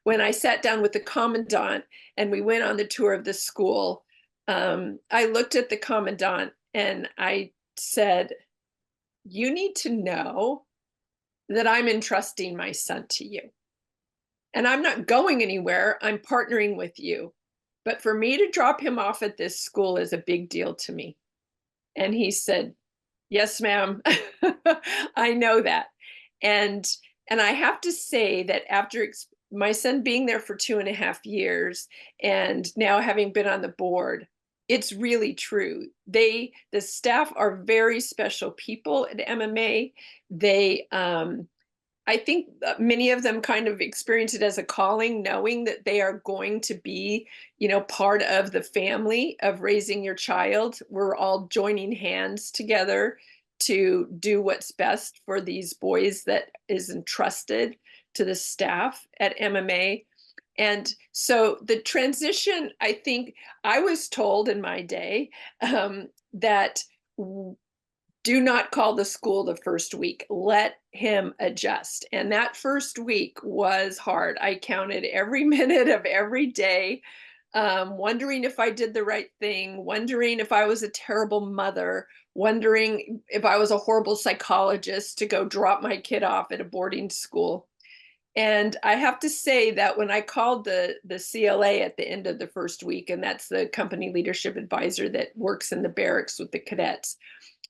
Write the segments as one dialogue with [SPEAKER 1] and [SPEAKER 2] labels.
[SPEAKER 1] when I sat down with the commandant and we went on the tour of the school, I looked at the commandant and I said, "You need to know that I'm entrusting my son to you. And I'm not going anywhere. I'm partnering with you. But for me to drop him off at this school is a big deal to me." And he said, "Yes, ma'am." I know that. And and I have to say that after my son being there for 2.5 years and now having been on the board, it's really true. The staff are very special people at MMA. They I think many of them kind of experience it as a calling, knowing that they are going to be, part of the family of raising your child. We're all joining hands together to do what's best for these boys that is entrusted to the staff at MMA. And so the transition, I think I was told in my day that do not call the school the first week. Let him adjust. And that first week was hard. I counted every minute of every day, wondering if I did the right thing, wondering if I was a terrible mother, wondering if I was a horrible psychologist to go drop my kid off at a boarding school. And I have to say that when I called the CLA at the end of the first week, and that's the company leadership advisor that works in the barracks with the cadets,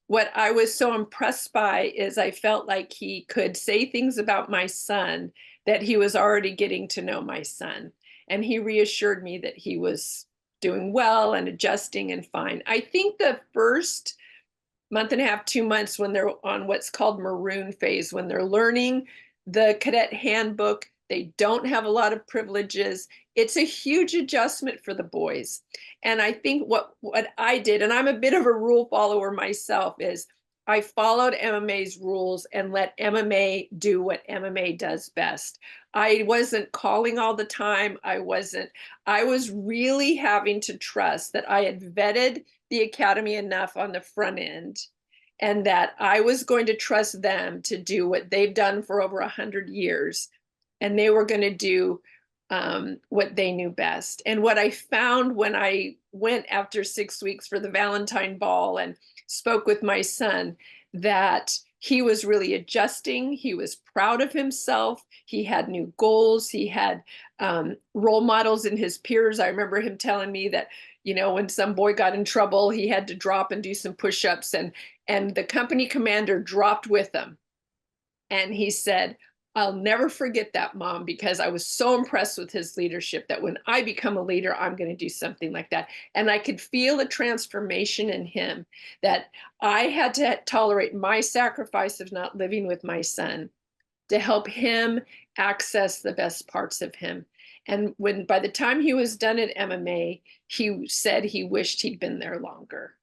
[SPEAKER 1] what I was so impressed by is I felt like he could say things about my son that he was already getting to know my son. And he reassured me that he was doing well and adjusting and fine. I think the first month and a half, 2 months, when they're on what's called maroon phase, when they're learning the cadet handbook, they don't have a lot of privileges. It's a huge adjustment for the boys. And I think what I did, and I'm a bit of a rule follower myself, is I followed MMA's rules and let MMA do what MMA does best. I wasn't calling all the time. I was really having to trust that I had vetted the academy enough on the front end and that I was going to trust them to do what they've done for over 100 years. And they were going to do what they knew best. And what I found when I went after 6 weeks for the Valentine Ball and spoke with my son, that he was really adjusting. He was proud of himself. He had new goals. He had role models in his peers. I remember him telling me that, when some boy got in trouble, he had to drop and do some push-ups, and the company commander dropped with him. And he said, "I'll never forget that, Mom, because I was so impressed with his leadership that when I become a leader, I'm going to do something like that." And I could feel a transformation in him, that I had to tolerate my sacrifice of not living with my son to help him access the best parts of him. And by the time he was done at MMA, he said he wished he'd been there longer.